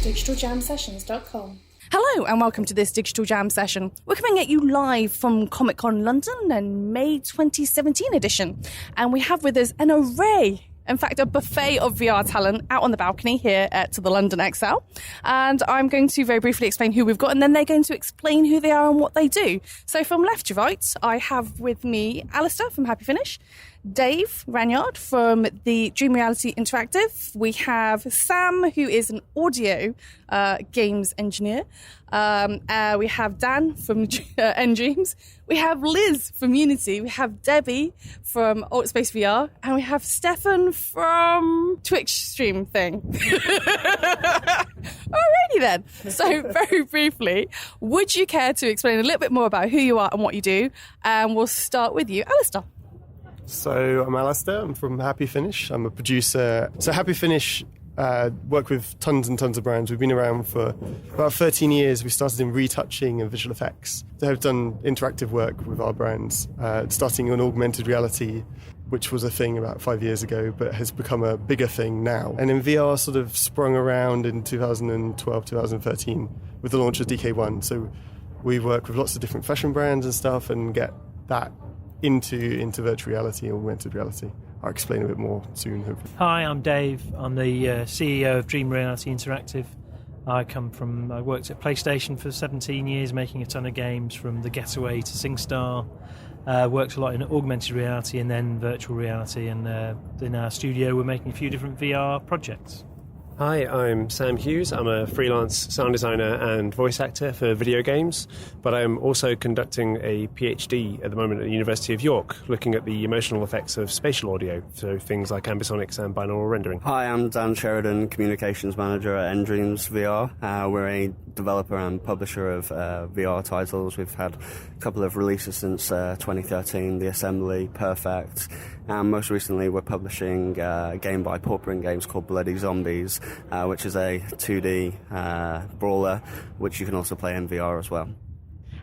digitaljamsessions.com. Hello and welcome to this Digital Jam session. We're coming at you live from Comic Con London and May 2017 edition. And we have with us an array, in fact, a buffet of VR talent out on the balcony here at the London XL. And I'm going to very briefly explain who we've got, and then they're going to explain who they are and what they do. So from left to right, I have with me Alistair from Happy Finish, Dave Ranyard from the Dream Reality Interactive. We have Sam, who is an audio games engineer. We have Dan from N-Dreams. We have Liz from Unity. We have Debbie from Alt Space VR. And we have Stefan from Twitch stream thing. Alrighty then. So very briefly, would you care to explain a little bit more about who you are and what you do? And we'll start with you, Alistair. So I'm Alistair, I'm from Happy Finish, I'm a producer. So Happy Finish work with tons and tons of brands. We've been around for about 13 years. We started in retouching and visual effects. They have done interactive work with our brands, starting on augmented reality, which was a thing about 5 years ago, but has become a bigger thing now. And then VR sort of sprung around in 2012, 2013 with the launch of DK1. So we work with lots of different fashion brands and stuff and get that into virtual reality, augmented reality. I'll explain a bit more soon, hopefully. Hi, I'm Dave. I'm the CEO of Dream Reality Interactive. I worked at PlayStation for 17 years, making a ton of games from The Getaway to SingStar. Worked a lot in augmented reality and then virtual reality, and in our studio we're making a few different VR projects. Hi, I'm Sam Hughes. I'm a freelance sound designer and voice actor for video games, but I'm also conducting a PhD at the moment at the University of York, looking at the emotional effects of spatial audio, so things like ambisonics and binaural rendering. Hi, I'm Dan Sheridan, Communications Manager at nDreams VR. We're a developer and publisher of VR titles. We've had a couple of releases since 2013, The Assembly, Perfect, and most recently we're publishing a game by Pauper Games called Bloody Zombies, which is a 2D brawler, which you can also play in VR as well.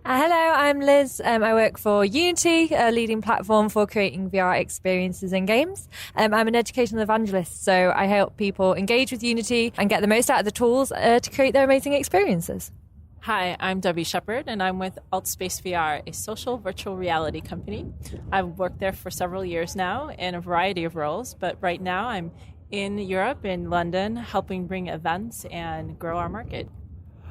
Hello, I'm Liz. I work for Unity, a leading platform for creating VR experiences and games. I'm an educational evangelist, so I help people engage with Unity and get the most out of the tools to create their amazing experiences. Hi, I'm Debbie Shepard, and I'm with Alt Space VR, a social virtual reality company. I've worked there for several years now in a variety of roles, but right now I'm in Europe, in London, helping bring events and grow our market.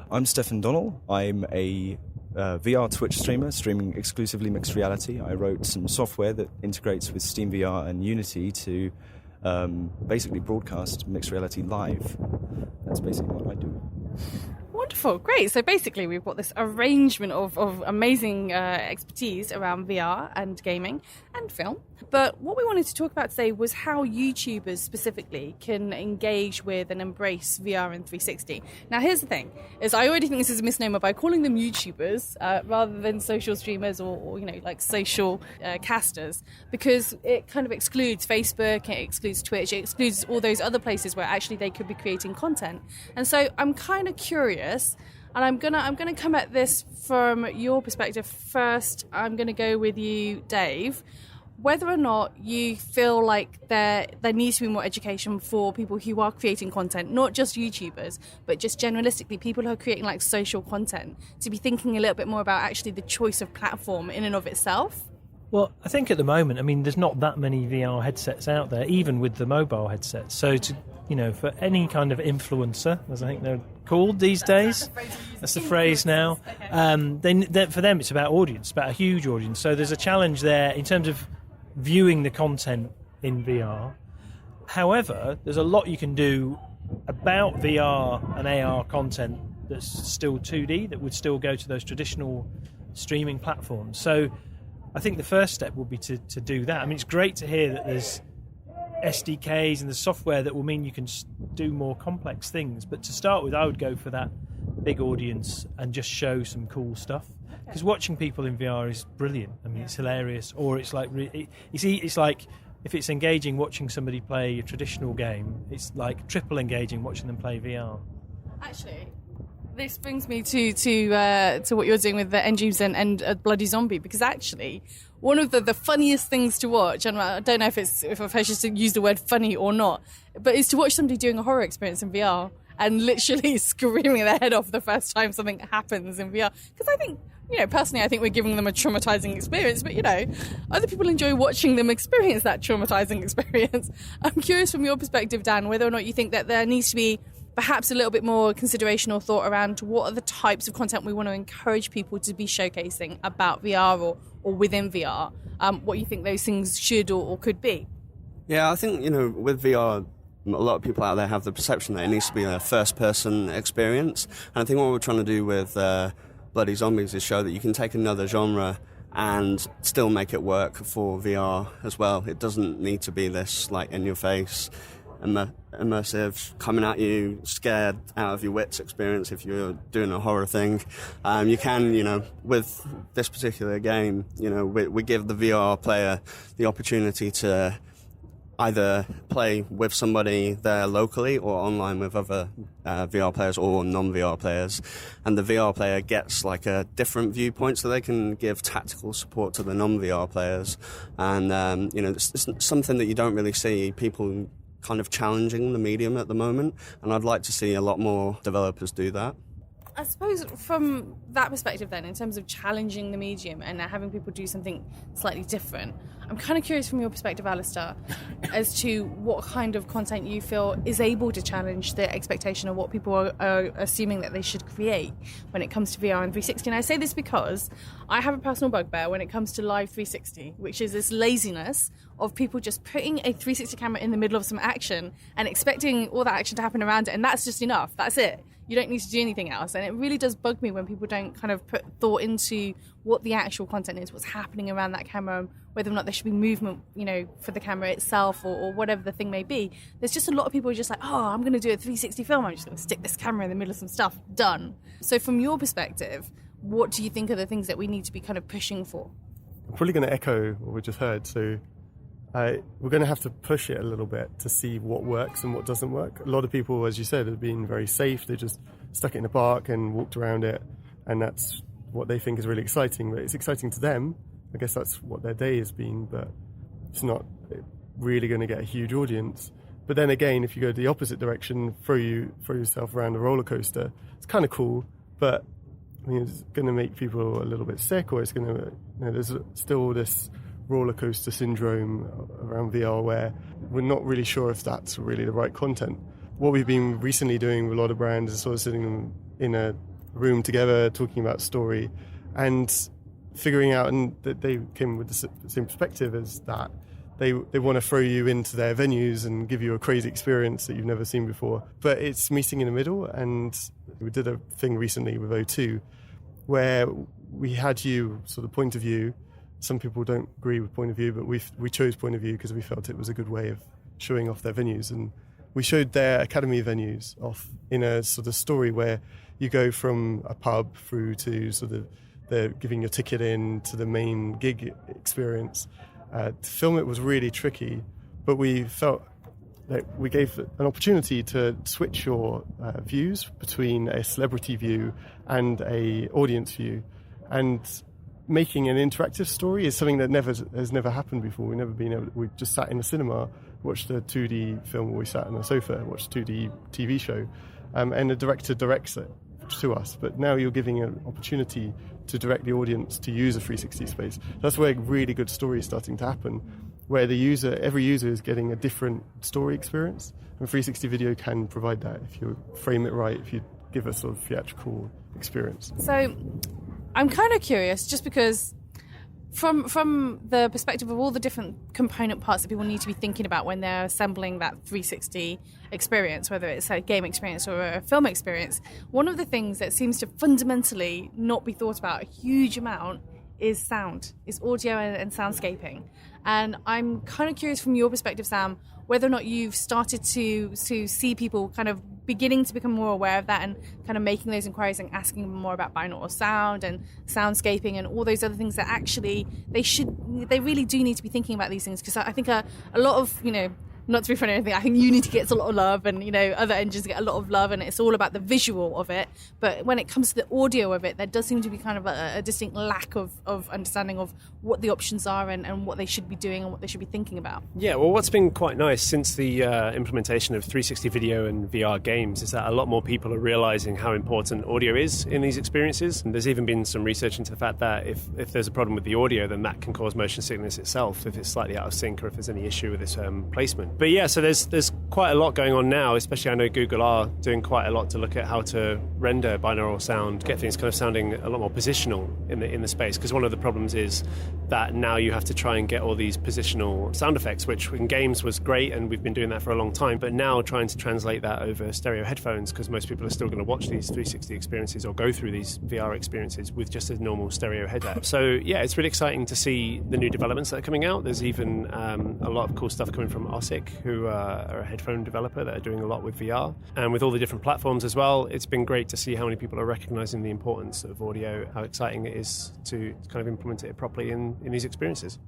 I'm Stefan Donnell. I'm a VR Twitch streamer, streaming exclusively mixed reality. I wrote some software that integrates with Steam VR and Unity to basically broadcast mixed reality live. That's basically what I do. Wonderful, great. So basically we've got this arrangement of amazing expertise around VR and gaming and film. But what we wanted to talk about today was how YouTubers specifically can engage with and embrace VR in 360. Now here's the thing, is I already think this is a misnomer by calling them YouTubers rather than social streamers or like social casters, because it kind of excludes Facebook, it excludes Twitch, it excludes all those other places where actually they could be creating content. And so I'm kind of curious, and I'm gonna come at this from your perspective first. I'm gonna go with you, Dave. Whether or not you feel like there needs to be more education for people who are creating content, not just YouTubers, but just generalistically people who are creating like social content, to be thinking a little bit more about actually the choice of platform in and of itself. Well, I think at the moment, there's not that many VR headsets out there, even with the mobile headsets. So for any kind of influencer, as I think they're called these days, that's the phrase now. For them, it's about audience, about a huge audience. So there's a challenge there in terms of viewing the content in VR. However, there's a lot you can do about VR and AR content that's still 2D, that would still go to those traditional streaming platforms. So I think the first step will be to do that. I mean, it's great to hear that there's SDKs and the software that will mean you can do more complex things. But to start with, I would go for that big audience and just show some cool stuff. Because watching people in VR is brilliant. I mean, it's hilarious. Or it's like, it's like if it's engaging watching somebody play a traditional game, it's like triple engaging watching them play VR. Actually, this brings me to what you're doing with the N-Dreams and Bloody Zombie, because actually one of the funniest things to watch, and I don't know if I should use the word funny or not, but is to watch somebody doing a horror experience in VR and literally screaming their head off the first time something happens in VR. Because I think, personally, I think we're giving them a traumatizing experience, but, other people enjoy watching them experience that traumatizing experience. I'm curious from your perspective, Dan, whether or not you think that there needs to be perhaps a little bit more consideration or thought around what are the types of content we want to encourage people to be showcasing about VR or within VR, what you think those things should or could be. Yeah, I think, with VR, a lot of people out there have the perception that it needs to be a first-person experience. And I think what we're trying to do with Bloody Zombies is show that you can take another genre and still make it work for VR as well. It doesn't need to be this, in-your-face, immersive, coming at you, scared out of your wits experience if you're doing a horror thing. You can, with this particular game, we give the VR player the opportunity to either play with somebody there locally or online with other VR players or non-VR players. And the VR player gets a different viewpoint so they can give tactical support to the non-VR players. And, it's something that you don't really see people kind of challenging the medium at the moment. And I'd like to see a lot more developers do that. I suppose from that perspective then, in terms of challenging the medium and having people do something slightly different, I'm kind of curious from your perspective, Alistair, as to what kind of content you feel is able to challenge the expectation of what people are assuming that they should create when it comes to VR and 360. And I say this because I have a personal bugbear when it comes to live 360, which is this laziness of people just putting a 360 camera in the middle of some action and expecting all that action to happen around it, and that's just enough. That's it. You don't need to do anything else. And it really does bug me when people don't kind of put thought into what the actual content is, what's happening around that camera, whether or not there should be movement, for the camera itself or whatever the thing may be. There's just a lot of people who are just like, oh, I'm going to do a 360 film. I'm just going to stick this camera in the middle of some stuff. Done. So from your perspective, what do you think are the things that we need to be kind of pushing for? I'm probably going to echo what we just heard. So we're going to have to push it a little bit to see what works and what doesn't work. A lot of people, as you said, have been very safe. They just stuck it in a park and walked around it, and that's what they think is really exciting. But it's exciting to them. I guess that's what their day has been, but it's not really going to get a huge audience. But then again, if you go the opposite direction, throw yourself around a roller coaster, it's kind of cool, but it's going to make people a little bit sick, or it's going to, there's still this roller coaster syndrome around VR where we're not really sure if that's really the right content. What we've been recently doing with a lot of brands is sort of sitting in a room together talking about story and figuring out, and that they came with the same perspective as that. They want to throw you into their venues and give you a crazy experience that you've never seen before. But it's meeting in the middle, and we did a thing recently with O2 where we had you sort of point of view. Some people don't agree with point of view, but we chose point of view because we felt it was a good way of showing off their venues. And we showed their academy venues off in a sort of story where you go from a pub through to sort of they're giving your ticket in to the main gig experience. To film it was really tricky, but we felt that we gave an opportunity to switch your views between a celebrity view and a audience view. And making an interactive story is something that has never happened before. We just sat in a cinema, watched a 2D film, or we sat on a sofa, watched a 2D TV show, and the director directs it to us. But now you're giving an opportunity to direct the audience to use a 360 space. That's where really good story is starting to happen, where every user is getting a different story experience. And 360 video can provide that if you frame it right, if you give a sort of theatrical experience. So I'm kind of curious, just because from the perspective of all the different component parts that people need to be thinking about when they're assembling that 360 experience, whether it's a game experience or a film experience, one of the things that seems to fundamentally not be thought about a huge amount is sound, is audio and soundscaping. And I'm kind of curious from your perspective, Sam, whether or not you've started to see people kind of beginning to become more aware of that and kind of making those inquiries and asking them more about binaural sound and soundscaping and all those other things that actually they really do need to be thinking about these things, because I think a lot of not to be funny or anything, I think Unity gets a lot of love, and other engines get a lot of love, and it's all about the visual of it. But when it comes to the audio of it, there does seem to be kind of a distinct lack of understanding of what the options are and what they should be doing and what they should be thinking about. Yeah, well, what's been quite nice since the implementation of 360 video and VR games is that a lot more people are realizing how important audio is in these experiences. And there's even been some research into the fact that if there's a problem with the audio, then that can cause motion sickness itself if it's slightly out of sync or if there's any issue with its placement. But yeah, so there's quite a lot going on now, especially I know Google are doing quite a lot to look at how to render binaural sound, get things kind of sounding a lot more positional in the space, because one of the problems is that now you have to try and get all these positional sound effects, which in games was great and we've been doing that for a long time, but now trying to translate that over stereo headphones, because most people are still going to watch these 360 experiences or go through these VR experiences with just a normal stereo headset. So yeah, it's really exciting to see the new developments that are coming out. There's even a lot of cool stuff coming from OSIC, who are a headphone developer that are doing a lot with VR. And with all the different platforms as well, it's been great to see how many people are recognizing the importance of audio, how exciting it is to kind of implement it properly in these experiences.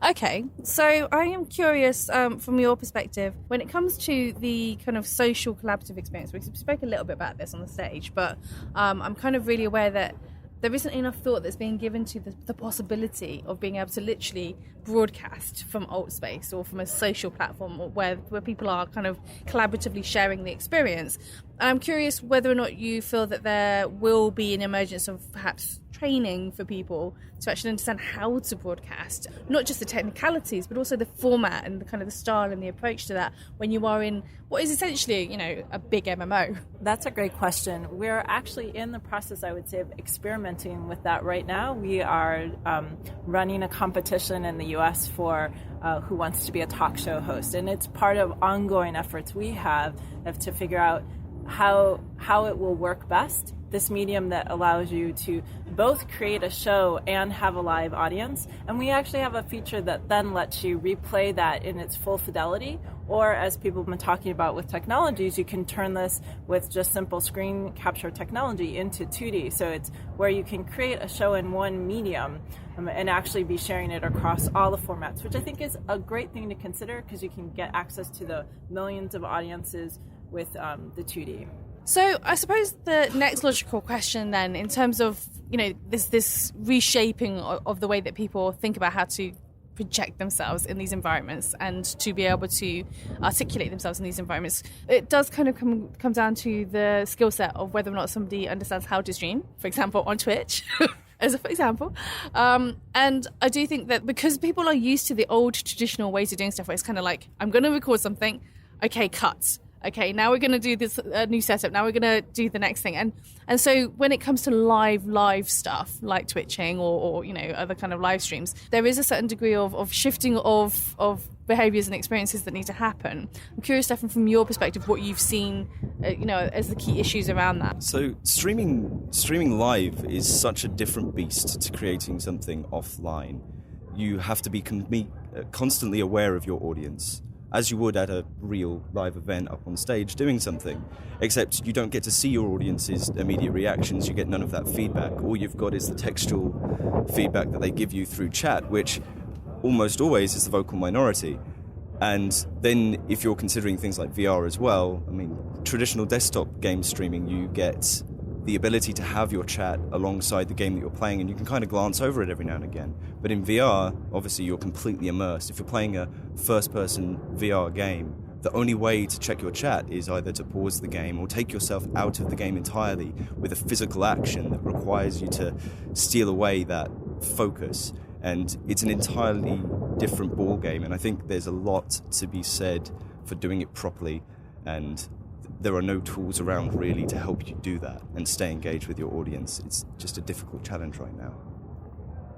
Okay, so I am curious from your perspective, when it comes to the kind of social collaborative experience, we spoke a little bit about this on the stage, but I'm kind of really aware that there isn't enough thought that's being given to the possibility of being able to literally broadcast from AltSpace or from a social platform where people are kind of collaboratively sharing the experience. And I'm curious whether or not you feel that there will be an emergence of perhaps training for people to actually understand how to broadcast, not just the technicalities, but also the format and the kind of the style and the approach to that when you are in what is essentially, a big MMO. That's a great question. We're actually in the process, I would say, of experimenting with that right now. We are running a competition in the US for who wants to be a talk show host, and it's part of ongoing efforts we have to figure out how it will work best, this medium that allows you to both create a show and have a live audience. And we actually have a feature that then lets you replay that in its full fidelity, or as people have been talking about with technologies, you can turn this with just simple screen capture technology into 2D. So it's where you can create a show in one medium and actually be sharing it across all the formats, which I think is a great thing to consider because you can get access to the millions of audiences with the 2D. So I suppose the next logical question then, in terms of, this reshaping of the way that people think about how to project themselves in these environments and to be able to articulate themselves in these environments, it does kind of come down to the skill set of whether or not somebody understands how to stream, for example, on Twitch. As an example. And I do think that because people are used to the old traditional ways of doing stuff, where it's kind of like, I'm going to record something, okay, cut. Okay, now we're going to do this new setup. Now we're going to do the next thing. And so when it comes to live stuff like Twitching or other kind of live streams, there is a certain degree of shifting of behaviours and experiences that need to happen. I'm curious, Stefan, from your perspective, what you've seen, as the key issues around that. So streaming live is such a different beast to creating something offline. You have to be constantly aware of your audience, as you would at a real live event up on stage doing something, except you don't get to see your audience's immediate reactions. You get none of that feedback. All you've got is the textual feedback that they give you through chat, which almost always is the vocal minority. And then if you're considering things like VR as well, traditional desktop game streaming, you get the ability to have your chat alongside the game that you're playing, and you can kind of glance over it every now and again. But in VR, obviously you're completely immersed. If you're playing a first-person VR game, the only way to check your chat is either to pause the game or take yourself out of the game entirely with a physical action that requires you to steal away that focus. And it's an entirely different ball game, and I think there's a lot to be said for doing it properly, and there are no tools around really to help you do that and stay engaged with your audience. It's just a difficult challenge right now.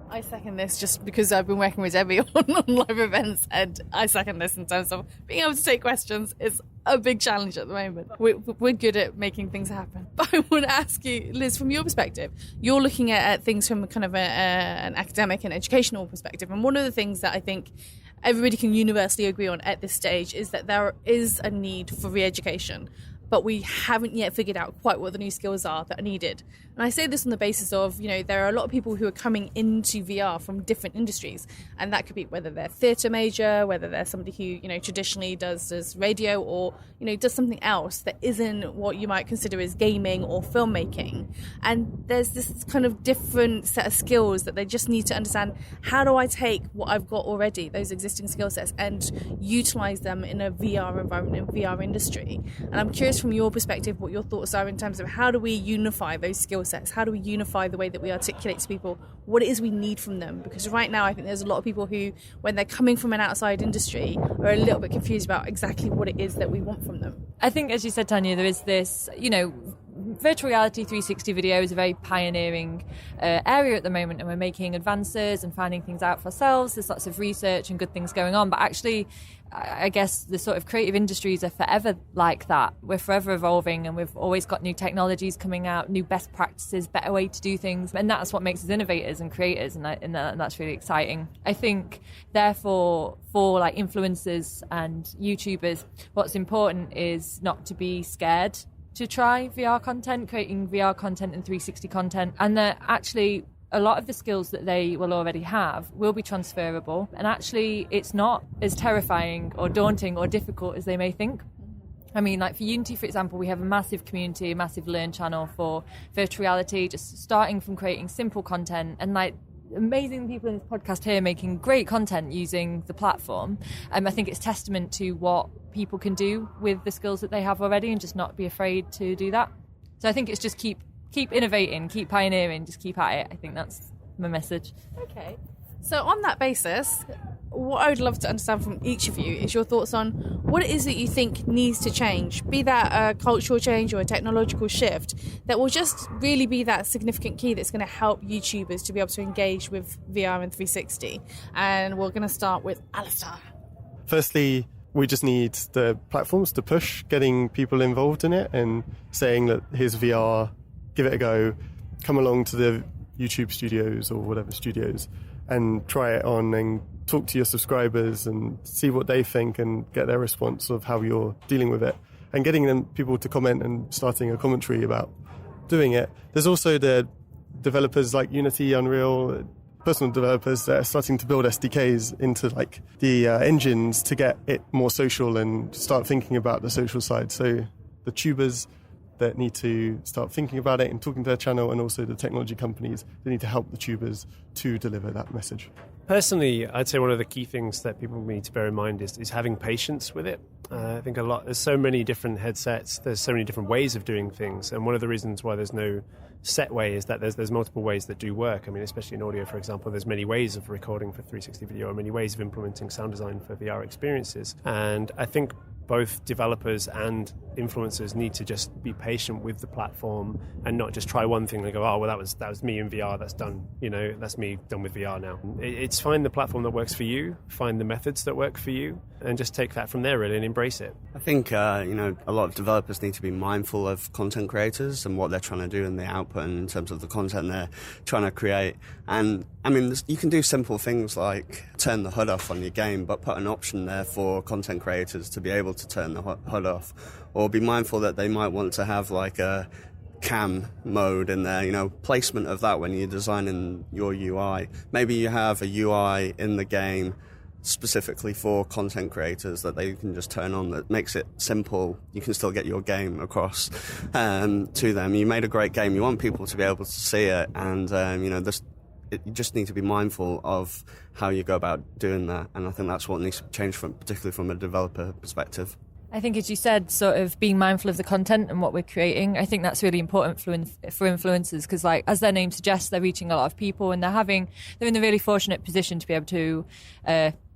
I second this just because I've been working with Debbie on live events, and I second this in terms of being able to take questions is a big challenge at the moment. We're good at making things happen. But I want to ask you, Liz, from your perspective, you're looking at things from kind of an academic and educational perspective, and one of the things that I think everybody can universally agree on at this stage is that there is a need for re-education. but we haven't yet figured out quite what the new skills are that are needed. And I say this on the basis of, there are a lot of people who are coming into VR from different industries, and that could be whether they're theatre major, whether they're somebody who, traditionally does radio, or, does something else that isn't what you might consider as gaming or filmmaking. And there's this kind of different set of skills that they just need to understand. How do I take what I've got already, those existing skill sets, and utilise them in a VR environment, in VR industry? And I'm curious from your perspective what your thoughts are in terms of how do we unify those skill sets? How do we unify the way that we articulate to people what it is we need from them? Because right now I think there's a lot of people who, when they're coming from an outside industry, are a little bit confused about exactly what it is that we want from them. I think, as you said, Tanya, there is this, virtual reality 360 video is a very pioneering area at the moment, and we're making advances and finding things out for ourselves. There's lots of research and good things going on, but actually I guess the sort of creative industries are forever like that. We're forever evolving, and we've always got new technologies coming out, new best practices, better way to do things, and that's what makes us innovators and creators, and that's really exciting. I think, therefore, for like influencers and YouTubers, what's important is not to be scared to try VR content, creating VR content and 360 content, and that actually a lot of the skills that they will already have will be transferable, and actually it's not as terrifying or daunting or difficult as they may think. I mean, like for Unity, for example, we have a massive community, a massive Learn channel for virtual reality, just starting from creating simple content, and like amazing people in this podcast here making great content using the platform. I think it's testament to what people can do with the skills that they have already, and just not be afraid to do that. So I think it's just keep innovating, keep pioneering, just keep at it. I think that's my message. Okay. So on that basis, what I would love to understand from each of you is your thoughts on what it is that you think needs to change, be that a cultural change or a technological shift that will just really be that significant key that's going to help YouTubers to be able to engage with VR and 360. And we're going to start with Alistair. Firstly, we just need the platforms to push getting people involved in it and saying that here's VR, give it a go, come along to the YouTube studios or whatever studios and try it on and talk to your subscribers and see what they think and get their response of how you're dealing with it, and getting people to comment and starting a commentary about doing it. There's also the developers like Unity, Unreal, personal developers that are starting to build SDKs into like the engines to get it more social and start thinking about the social side. So the tubers that need to start thinking about it and talking to their channel, and also the technology companies that need to help the tubers to deliver that message. Personally, I'd say one of the key things that people need to bear in mind is having patience with it. I think there's so many different headsets, there's so many different ways of doing things, and one of the reasons why there's no set way is that there's multiple ways that do work. I mean, especially in audio, for example, there's many ways of recording for 360 video, and many ways of implementing sound design for VR experiences. And I think both developers and influencers need to just be patient with the platform and not just try one thing and go, oh, well, that was me in VR, that's done, that's me done with VR now. It's find the platform that works for you, find the methods that work for you, and just take that from there really and embrace it. I think, a lot of developers need to be mindful of content creators and what they're trying to do and the output and in terms of the content they're trying to create. And, I mean, you can do simple things like turn the HUD off on your game, but put an option there for content creators to be able to turn the HUD off, or be mindful that they might want to have like a cam mode in there, placement of that when you're designing your UI. Maybe you have a UI in the game specifically for content creators that they can just turn on, that makes it simple. You can still get your game across to them. You made a great game, you want people to be able to see it, and you just need to be mindful of how you go about doing that, and I think that's what needs to change, particularly from a developer perspective. I think, as you said, sort of being mindful of the content and what we're creating, I think that's really important for influencers, because, like, as their name suggests, they're reaching a lot of people, and they're in a really fortunate position to be able to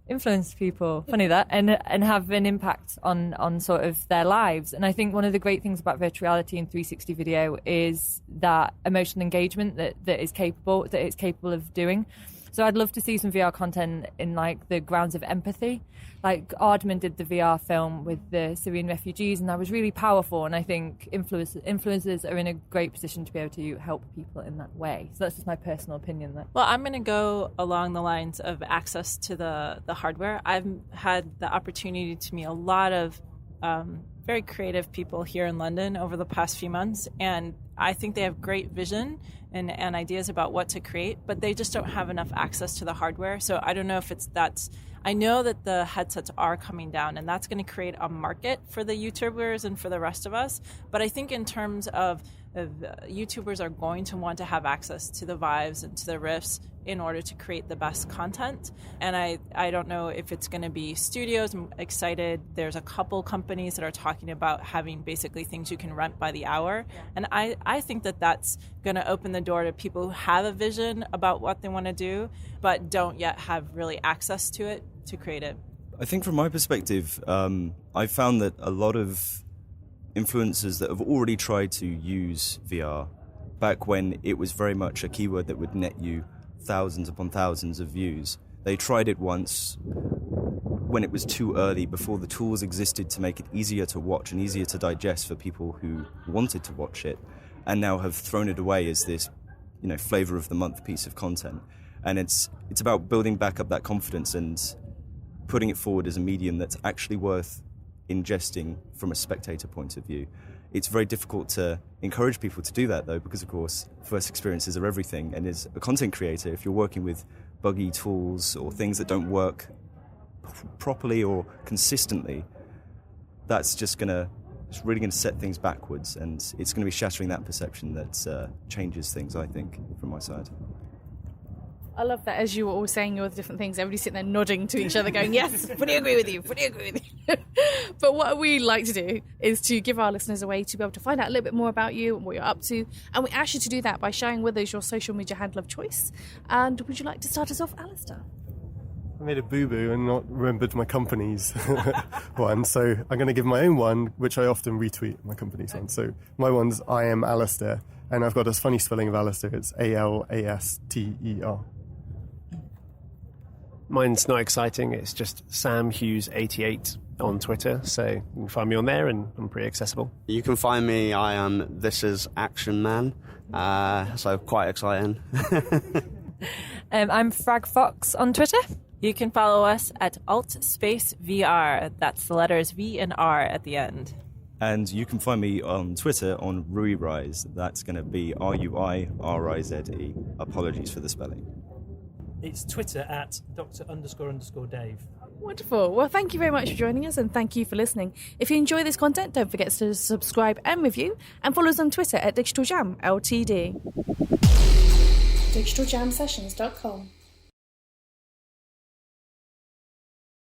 influence people, funny that, and have an impact on sort of their lives. And I think one of the great things about virtual reality and 360 video is that emotional engagement that it's capable of doing. So I'd love to see some VR content in like the grounds of empathy. Like Aardman did the VR film with the Syrian refugees, and that was really powerful. And I think influencers are in a great position to be able to help people in that way. So that's just my personal opinion there. Well, I'm going to go along the lines of access to the hardware. I've had the opportunity to meet a lot of very creative people here in London over the past few months, and I think they have great vision and ideas about what to create, but they just don't have enough access to the hardware. So I don't know if I know that the headsets are coming down, and that's going to create a market for the YouTubers and for the rest of us. But I think in terms of YouTubers are going to want to have access to the Vives and to the Rifts in order to create the best content. And I don't know if it's going to be studios. I'm excited. There's a couple companies that are talking about having basically things you can rent by the hour. And I think that that's going to open the door to people who have a vision about what they want to do, but don't yet have really access to it to create it. I think from my perspective, I've found that a lot of influencers that have already tried to use VR back when it was very much a keyword that would net you thousands upon thousands of views. They tried it once when it was too early, before the tools existed to make it easier to watch and easier to digest for people who wanted to watch it, and now have thrown it away as this, flavor of the month piece of content. And it's about building back up that confidence and putting it forward as a medium that's actually worth ingesting from a spectator point of view. It's very difficult to encourage people to do that, though, because, of course, first experiences are everything. And as a content creator, if you're working with buggy tools or things that don't work properly or consistently, that's really going to set things backwards, and it's going to be shattering that perception that changes things, I think, from my side. I love that as you were all saying your different things, everybody's sitting there nodding to each other going, yes, fully agree with you. But what we like to do is to give our listeners a way to be able to find out a little bit more about you and what you're up to. And we ask you to do that by sharing with us your social media handle of choice. And would you like to start us off, Alistair? I made a boo-boo and not remembered my company's one, so I'm going to give my own one, which I often retweet my company's one. So my one's I am Alistair, and I've got a funny spelling of Alistair. It's Alaster. Mine's not exciting. It's just Sam Hughes 88 on Twitter, so you can find me on there, and I'm pretty accessible. You can find me, I am This Is Action Man, so quite exciting. I'm Frag Fox on Twitter. You can follow us at AltSpaceVR. That's the letters V and R at the end. And you can find me on Twitter on RuiRize. That's going to be RuiRize. Apologies for the spelling. It's Twitter at Dr__Dave. Wonderful. Well, thank you very much for joining us, and thank you for listening. If you enjoy this content, don't forget to subscribe and review, and follow us on Twitter at Digital Jam Ltd. digitaljamsessions.com